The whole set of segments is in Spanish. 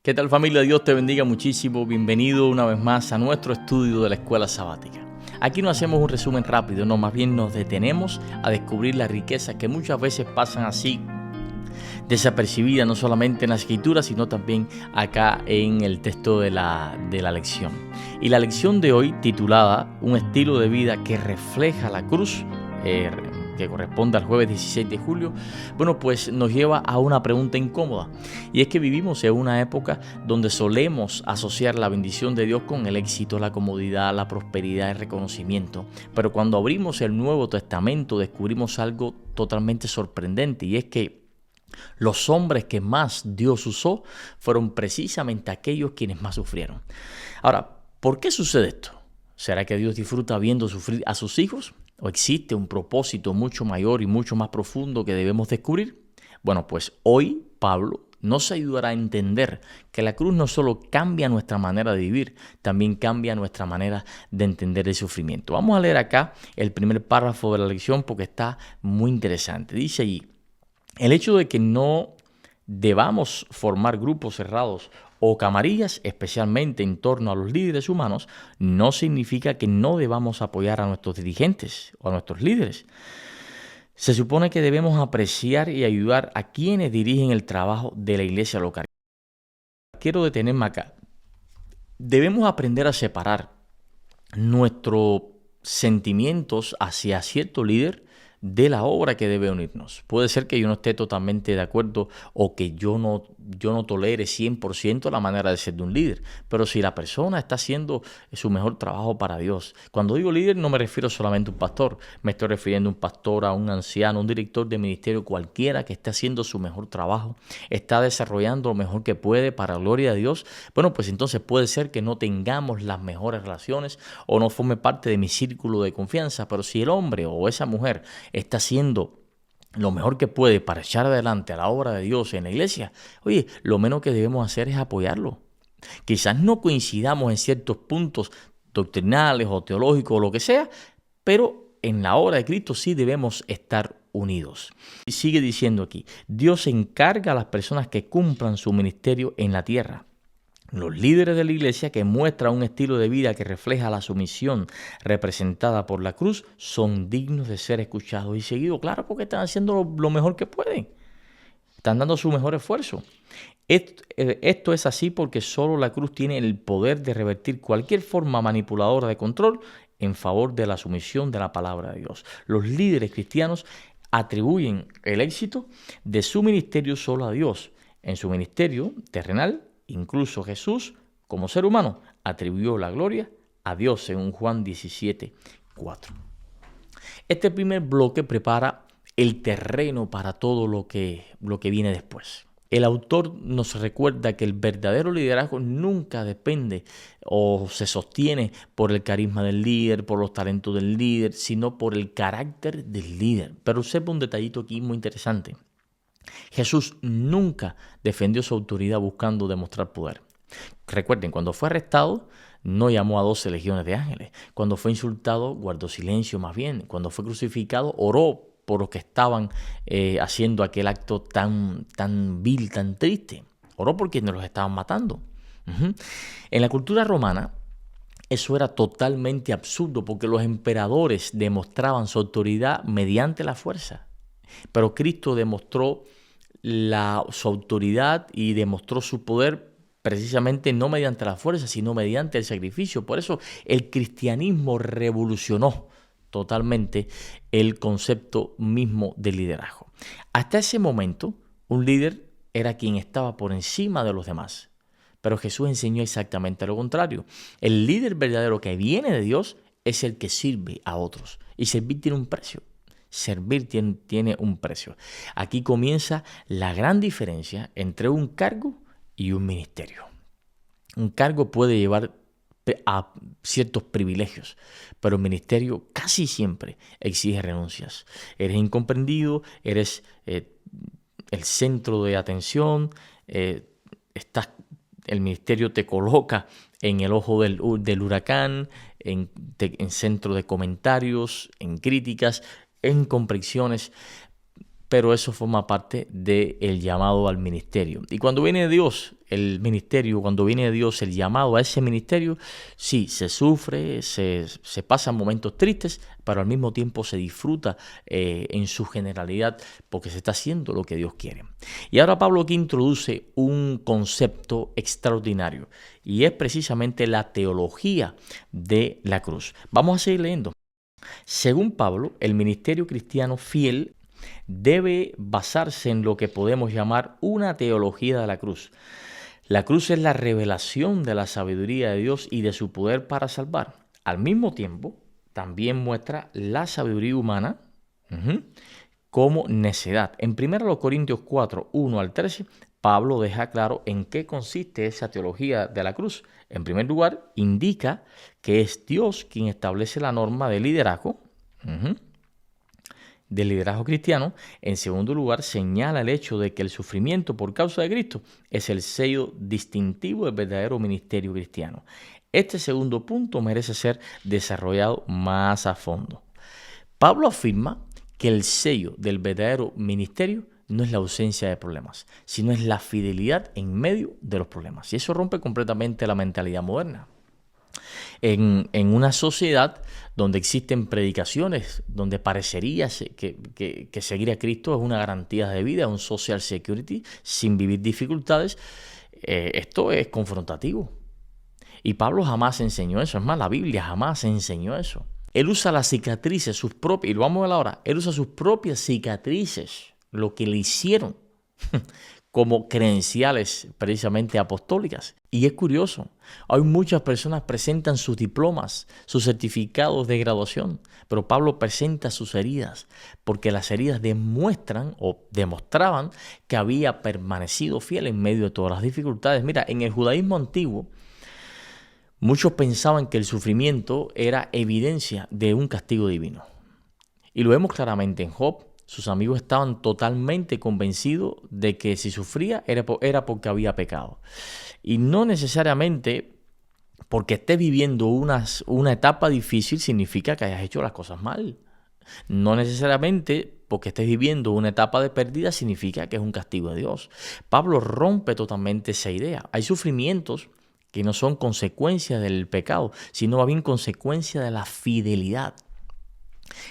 ¿Qué tal, familia? Dios te bendiga muchísimo. Bienvenido una vez más a nuestro estudio de la Escuela Sabática. Aquí no hacemos un resumen rápido, no, más bien nos detenemos a descubrir las riquezas que muchas veces pasan así desapercibidas, no solamente en la Escritura, sino también acá en el texto de la lección. Y la lección de hoy, titulada Un estilo de vida que refleja la cruz, que corresponde al jueves 16 de julio, bueno, pues nos lleva a una pregunta incómoda. Y es que vivimos en una época donde solemos asociar la bendición de Dios con el éxito, la comodidad, la prosperidad, el reconocimiento. Pero cuando abrimos el Nuevo Testamento descubrimos algo totalmente sorprendente, y es que los hombres que más Dios usó fueron precisamente aquellos quienes más sufrieron. Ahora, ¿por qué sucede esto? ¿Será que Dios disfruta viendo sufrir a sus hijos? ¿O existe un propósito mucho mayor y mucho más profundo que debemos descubrir? Bueno, pues hoy Pablo nos ayudará a entender que la cruz no solo cambia nuestra manera de vivir, también cambia nuestra manera de entender el sufrimiento. Vamos a leer acá el primer párrafo de la lección porque está muy interesante. Dice allí: el hecho de que no debamos formar grupos cerrados o camarillas, especialmente en torno a los líderes humanos, no significa que no debamos apoyar a nuestros dirigentes o a nuestros líderes. Se supone que debemos apreciar y ayudar a quienes dirigen el trabajo de la iglesia local. Quiero detenerme acá. Debemos aprender a separar nuestros sentimientos hacia cierto líder de la obra que debe unirnos. Puede ser que yo no esté totalmente de acuerdo o que yo no tolere 100% la manera de ser de un líder, pero si la persona está haciendo su mejor trabajo para Dios. Cuando digo líder no me refiero solamente a un pastor, me estoy refiriendo a un pastor, a un anciano, un director de ministerio, cualquiera que esté haciendo su mejor trabajo, está desarrollando lo mejor que puede para la gloria de Dios. Bueno, pues entonces puede ser que no tengamos las mejores relaciones o no forme parte de mi círculo de confianza, pero si el hombre o esa mujer está haciendo lo mejor que puede para echar adelante a la obra de Dios en la iglesia, oye, lo menos que debemos hacer es apoyarlo. Quizás no coincidamos en ciertos puntos doctrinales o teológicos o lo que sea, pero en la obra de Cristo sí debemos estar unidos. Y sigue diciendo aquí: Dios encarga a las personas que cumplan su ministerio en la tierra. Los líderes de la iglesia que muestran un estilo de vida que refleja la sumisión representada por la cruz son dignos de ser escuchados y seguidos. Claro, porque están haciendo lo mejor que pueden. Están dando su mejor esfuerzo. Esto es así porque solo la cruz tiene el poder de revertir cualquier forma manipuladora de control en favor de la sumisión de la palabra de Dios. Los líderes cristianos atribuyen el éxito de su ministerio solo a Dios. En su ministerio terrenal, incluso Jesús, como ser humano, atribuyó la gloria a Dios, según Juan 17:4. Este primer bloque prepara el terreno para todo lo que viene después. El autor nos recuerda que el verdadero liderazgo nunca depende o se sostiene por el carisma del líder, por los talentos del líder, sino por el carácter del líder. Pero observa un detallito aquí muy interesante. Jesús nunca defendió su autoridad buscando demostrar poder. Recuerden, cuando fue arrestado, no llamó a 12 legiones de ángeles. Cuando fue insultado, guardó silencio más bien. Cuando fue crucificado, oró por los que estaban haciendo aquel acto tan vil, tan triste. Oró por quienes los estaban matando. En la cultura romana, eso era totalmente absurdo porque los emperadores demostraban su autoridad mediante la fuerza. Pero Cristo demostró su autoridad y demostró su poder precisamente no mediante la fuerza, sino mediante el sacrificio. Por eso el cristianismo revolucionó totalmente el concepto mismo del liderazgo. Hasta ese momento, un líder era quien estaba por encima de los demás. Pero Jesús enseñó exactamente lo contrario. El líder verdadero que viene de Dios es el que sirve a otros. Y servir tiene un precio. Servir tiene un precio. Aquí comienza la gran diferencia entre un cargo y un ministerio. Un cargo puede llevar a ciertos privilegios, pero el ministerio casi siempre exige renuncias. Eres incomprendido, eres el centro de atención, el ministerio te coloca en el ojo del huracán, en centro de comentarios, en críticas, en comprensiones. pero eso forma parte del llamado al ministerio. Y cuando viene Dios, el ministerio, cuando viene de Dios el llamado a ese ministerio, sí, se sufre, se pasan momentos tristes, pero al mismo tiempo se disfruta en su generalidad porque se está haciendo lo que Dios quiere. Y ahora Pablo aquí introduce un concepto extraordinario y es precisamente la teología de la cruz. Vamos a seguir leyendo. Según Pablo, el ministerio cristiano fiel debe basarse en lo que podemos llamar una teología de la cruz. La cruz es la revelación de la sabiduría de Dios y de su poder para salvar. Al mismo tiempo, también muestra la sabiduría humana como necedad. En 1 Corintios 4, 1 al 13, Pablo deja claro en qué consiste esa teología de la cruz. En primer lugar, indica que es Dios quien establece la norma de liderazgo, del liderazgo cristiano. En segundo lugar, señala el hecho de que el sufrimiento por causa de Cristo es el sello distintivo del verdadero ministerio cristiano. Este segundo punto merece ser desarrollado más a fondo. Pablo afirma que el sello del verdadero ministerio no es la ausencia de problemas, sino es la fidelidad en medio de los problemas. Y eso rompe completamente la mentalidad moderna. En una sociedad donde existen predicaciones, donde parecería que seguir a Cristo es una garantía de vida, un social security, sin vivir dificultades, esto es confrontativo. Y Pablo jamás enseñó eso, es más, la Biblia jamás enseñó eso. Él usa las cicatrices, sus propias, y lo vamos a ver ahora, él usa sus propias cicatrices, lo que le hicieron, como credenciales precisamente apostólicas. Y es curioso, hay muchas personas que presentan sus diplomas, sus certificados de graduación, pero Pablo presenta sus heridas, porque las heridas demuestran o demostraban que había permanecido fiel en medio de todas las dificultades. Mira, en el judaísmo antiguo, muchos pensaban que el sufrimiento era evidencia de un castigo divino. Y lo vemos claramente en Job. Sus amigos estaban totalmente convencidos de que si sufría era porque había pecado. Y no necesariamente porque estés viviendo una etapa difícil significa que hayas hecho las cosas mal. No necesariamente porque estés viviendo una etapa de pérdida significa que es un castigo de Dios. Pablo rompe totalmente esa idea. Hay sufrimientos que no son consecuencia del pecado, sino más bien consecuencia de la fidelidad.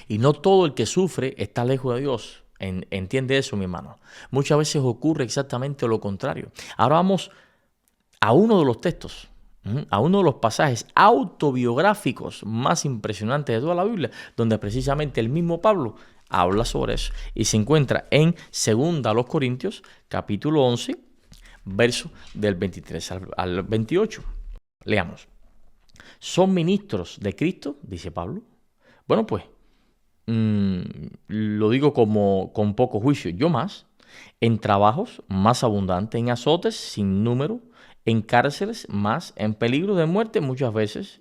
Y no todo el que sufre está lejos de Dios. Entiende eso, mi hermano. Muchas veces ocurre exactamente lo contrario. Ahora vamos a uno de los textos, a uno de los pasajes autobiográficos más impresionantes de toda la Biblia, donde precisamente el mismo Pablo habla sobre eso. Y se encuentra en 2 Corintios, capítulo 11, verso del 23 al 28. Leamos. ¿Son ministros de Cristo? Dice Pablo. Bueno, pues, lo digo con poco juicio, yo más, en trabajos más abundantes, en azotes sin número, en cárceles más, en peligro de muerte muchas veces.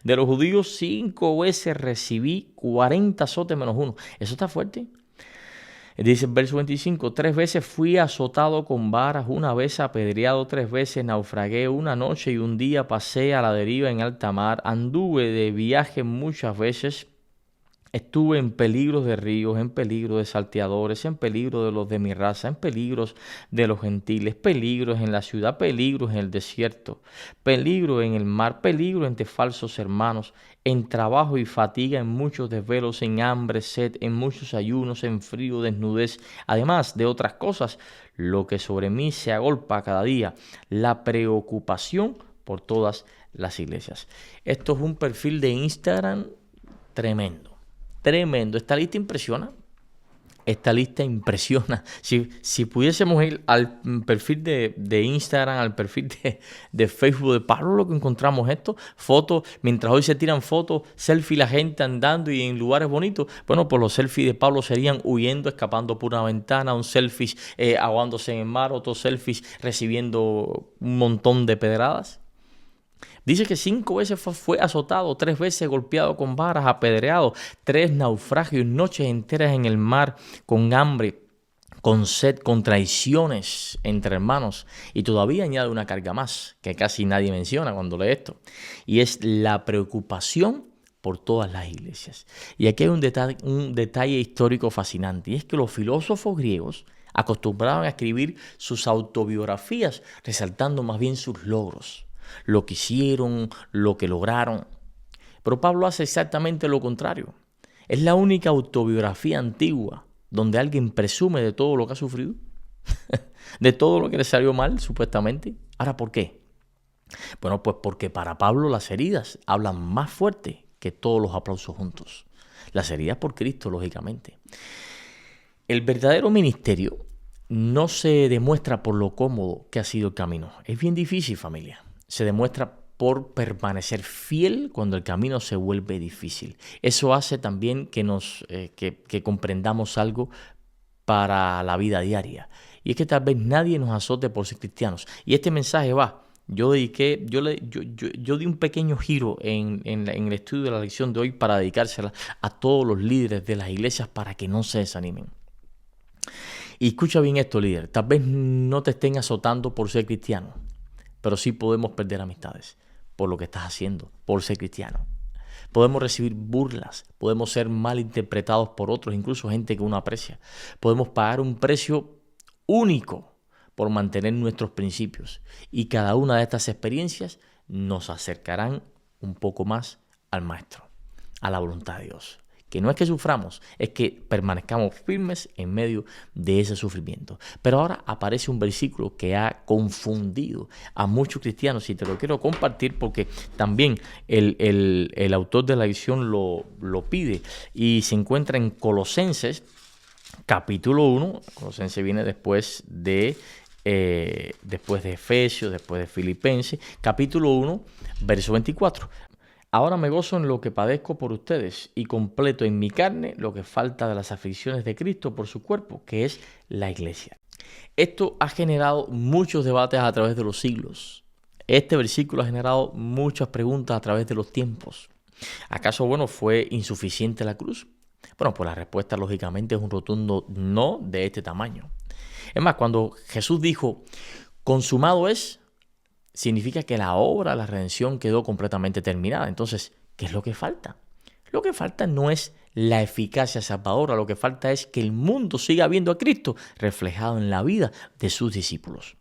De los judíos 5 veces recibí 40 azotes menos uno. Eso está fuerte. Dice el verso 25, 3 veces fui azotado con varas, una vez apedreado, 3 veces naufragué, una noche y un día pasé a la deriva en alta mar, anduve de viaje muchas veces. Estuve en peligros de ríos, en peligro de salteadores, en peligro de los de mi raza, en peligros de los gentiles, peligros en la ciudad, peligros en el desierto, peligro en el mar, peligro entre falsos hermanos, en trabajo y fatiga, en muchos desvelos, en hambre, sed, en muchos ayunos, en frío, desnudez, además de otras cosas, lo que sobre mí se agolpa cada día, la preocupación por todas las iglesias. Esto es un perfil de Instagram tremendo. Tremendo. Esta lista impresiona. Esta lista impresiona. Si pudiésemos ir al perfil de Instagram, al perfil de Facebook de Pablo, lo que encontramos esto, fotos, mientras hoy se tiran fotos, selfie la gente andando y en lugares bonitos, bueno, pues los selfies de Pablo serían huyendo, escapando por una ventana, un selfie ahogándose en el mar, otros selfies recibiendo un montón de pedradas. Dice que 5 veces fue azotado, 3 veces golpeado con varas, apedreado, 3 naufragios, noches enteras en el mar, con hambre, con sed, con traiciones entre hermanos. Y todavía añade una carga más, que casi nadie menciona cuando lee esto. Y es la preocupación por todas las iglesias. Y aquí hay un detalle histórico fascinante, y es que los filósofos griegos acostumbraban a escribir sus autobiografías resaltando más bien sus logros, lo que hicieron, lo que lograron. Pero Pablo hace exactamente lo contrario. Es la única autobiografía antigua donde alguien presume de todo lo que ha sufrido, de todo lo que le salió mal, supuestamente. Ahora, ¿por qué? Bueno, pues porque para Pablo las heridas hablan más fuerte que todos los aplausos juntos. Las heridas por Cristo, lógicamente. El verdadero ministerio no se demuestra por lo cómodo que ha sido el camino. Es bien difícil, familia. Se demuestra por permanecer fiel cuando el camino se vuelve difícil. Eso hace también que comprendamos algo para la vida diaria. Y es que tal vez nadie nos azote por ser cristianos. Y este mensaje yo di un pequeño giro en el estudio de la lección de hoy para dedicársela a todos los líderes de las iglesias para que no se desanimen. Y escucha bien esto, líder. Tal vez no te estén azotando por ser cristiano, pero sí podemos perder amistades por lo que estás haciendo, por ser cristiano. Podemos recibir burlas, podemos ser malinterpretados por otros, incluso gente que uno aprecia. Podemos pagar un precio único por mantener nuestros principios. Y cada una de estas experiencias nos acercarán un poco más al Maestro, a la voluntad de Dios. Que no es que suframos, es que permanezcamos firmes en medio de ese sufrimiento. Pero ahora aparece un versículo que ha confundido a muchos cristianos y te lo quiero compartir porque también el autor de la edición lo pide y se encuentra en Colosenses capítulo 1. Colosenses viene después de Efesios, después de Filipenses, capítulo 1, verso 24. Ahora me gozo en lo que padezco por ustedes y completo en mi carne lo que falta de las aflicciones de Cristo por su cuerpo, que es la iglesia. Esto ha generado muchos debates a través de los siglos. Este versículo ha generado muchas preguntas a través de los tiempos. ¿Acaso, fue insuficiente la cruz? Bueno, pues la respuesta lógicamente es un rotundo no de este tamaño. Es más, cuando Jesús dijo, consumado es, significa que la obra de la redención quedó completamente terminada. Entonces, ¿qué es lo que falta? Lo que falta no es la eficacia salvadora, lo que falta es que el mundo siga viendo a Cristo reflejado en la vida de sus discípulos.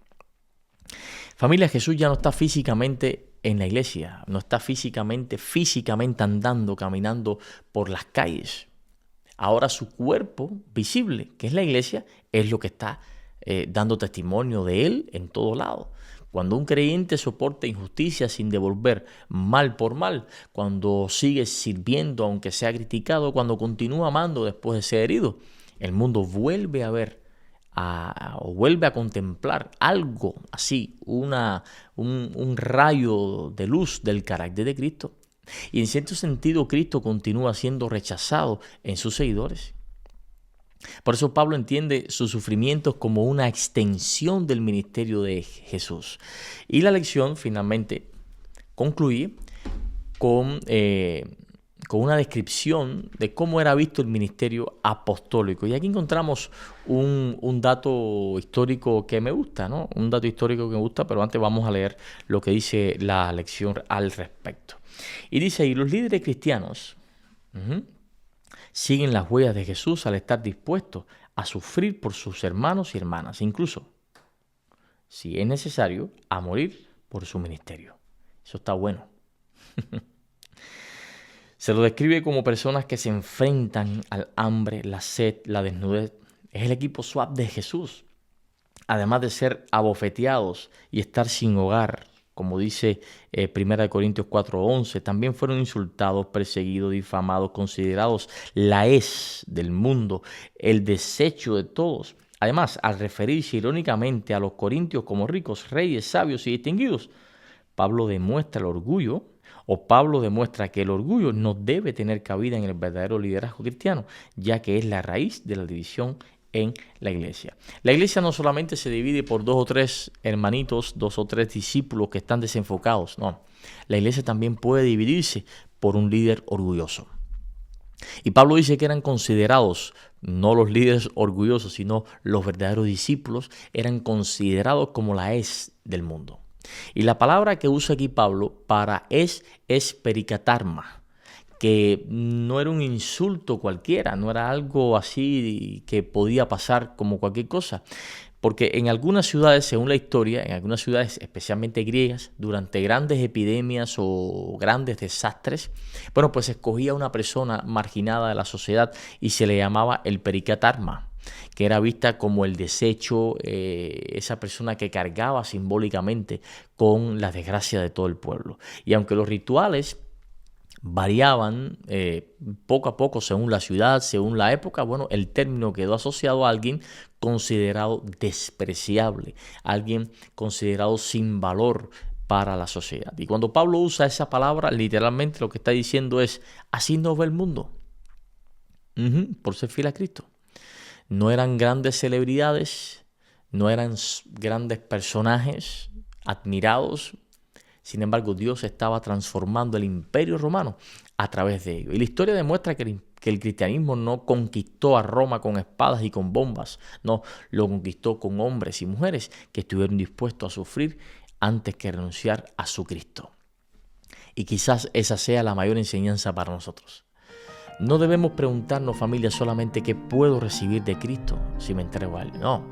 Familia, Jesús ya no está físicamente en la iglesia, no está físicamente andando, caminando por las calles. Ahora su cuerpo visible, que es la iglesia, es lo que está dando testimonio de Él en todo lado. Cuando un creyente soporta injusticia sin devolver mal por mal, cuando sigue sirviendo aunque sea criticado, cuando continúa amando después de ser herido, el mundo vuelve a ver o vuelve a contemplar algo así, un rayo de luz del carácter de Cristo. Y en cierto sentido Cristo continúa siendo rechazado en sus seguidores. Por eso Pablo entiende sus sufrimientos como una extensión del ministerio de Jesús. Y la lección finalmente concluye con una descripción de cómo era visto el ministerio apostólico. Y aquí encontramos un dato histórico que me gusta, ¿no? Un dato histórico que me gusta, pero antes vamos a leer lo que dice la lección al respecto. Y dice ahí, los líderes cristianos siguen las huellas de Jesús al estar dispuestos a sufrir por sus hermanos y hermanas, incluso, si es necesario, a morir por su ministerio. Eso está bueno. Se lo describe como personas que se enfrentan al hambre, la sed, la desnudez. Es el equipo SWAT de Jesús. Además de ser abofeteados y estar sin hogar, como dice 1 Corintios 4:11, también fueron insultados, perseguidos, difamados, considerados la hez del mundo, el desecho de todos. Además, al referirse irónicamente a los corintios como ricos, reyes, sabios y distinguidos, Pablo demuestra que el orgullo no debe tener cabida en el verdadero liderazgo cristiano, ya que es la raíz de la división en la iglesia. La iglesia no solamente se divide por 2 o 3 hermanitos, 2 o 3 discípulos que están desenfocados, no. La iglesia también puede dividirse por un líder orgulloso. Y Pablo dice que eran considerados, no los líderes orgullosos, sino los verdaderos discípulos, eran considerados como la hez del mundo. Y la palabra que usa aquí Pablo para es pericatarma, que no era un insulto cualquiera, no era algo así que podía pasar como cualquier cosa. Porque en algunas ciudades, según la historia, en algunas ciudades especialmente griegas, durante grandes epidemias o grandes desastres, bueno, pues se escogía una persona marginada de la sociedad y se le llamaba el pericatarma, que era vista como el desecho, esa persona que cargaba simbólicamente con la desgracia de todo el pueblo. Y aunque los rituales variaban poco a poco según la ciudad, según la época, bueno, el término quedó asociado a alguien considerado despreciable, alguien considerado sin valor para la sociedad. Y cuando Pablo usa esa palabra, literalmente lo que está diciendo es: así nos ve el mundo, por ser fiel a Cristo. No eran grandes celebridades, no eran grandes personajes admirados. Sin embargo, Dios estaba transformando el imperio romano a través de ellos. Y la historia demuestra que el cristianismo no conquistó a Roma con espadas y con bombas. No, lo conquistó con hombres y mujeres que estuvieron dispuestos a sufrir antes que renunciar a su Cristo. Y quizás esa sea la mayor enseñanza para nosotros. No debemos preguntarnos, familia, solamente qué puedo recibir de Cristo si me entrego a Él. No,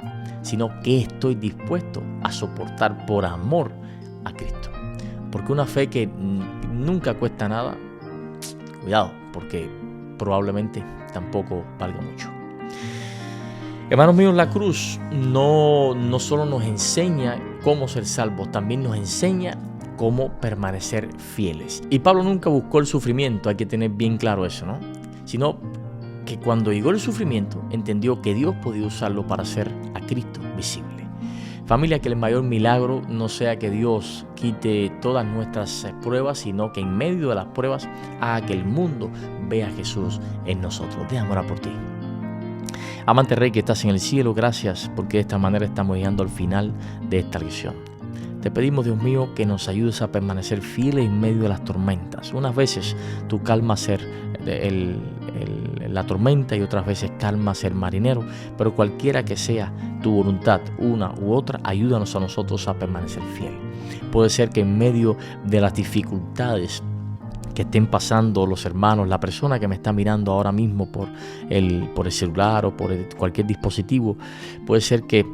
sino qué estoy dispuesto a soportar por amor a Cristo. Porque una fe que nunca cuesta nada, cuidado, porque probablemente tampoco valga mucho. Hermanos míos, la cruz no solo nos enseña cómo ser salvos, también nos enseña cómo permanecer fieles. Y Pablo nunca buscó el sufrimiento, hay que tener bien claro eso, ¿no? Sino que cuando llegó el sufrimiento, entendió que Dios podía usarlo para hacer a Cristo visible. Familia, que el mayor milagro no sea que Dios quite todas nuestras pruebas, sino que en medio de las pruebas haga que el mundo vea a Jesús en nosotros. Déjame orar por ti. Amante Rey que estás en el cielo, gracias porque de esta manera estamos llegando al final de esta lección. Te pedimos, Dios mío, que nos ayudes a permanecer fieles en medio de las tormentas. Unas veces tú calmas ser la tormenta y otras veces calma ser marinero, pero cualquiera que sea tu voluntad, una u otra, ayúdanos a nosotros a permanecer fiel. Puede ser que en medio de las dificultades que estén pasando los hermanos, la persona que me está mirando ahora mismo por el celular o por cualquier dispositivo, puede ser que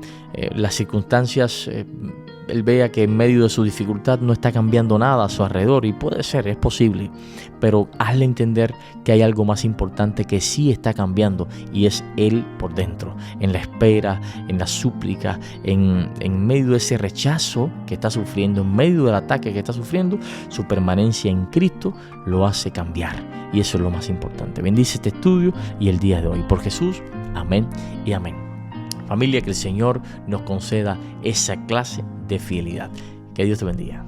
las circunstancias, él vea que en medio de su dificultad no está cambiando nada a su alrededor, y puede ser, es posible, pero hazle entender que hay algo más importante que sí está cambiando, y es él por dentro, en la espera, en la súplica, en medio de ese rechazo que está sufriendo, en medio del ataque que está sufriendo, su permanencia en Cristo lo hace cambiar, y eso es lo más importante. Bendice este estudio y el día de hoy, por Jesús, amén y amén. Familia, que el Señor nos conceda esa clase de fidelidad. Que Dios te bendiga.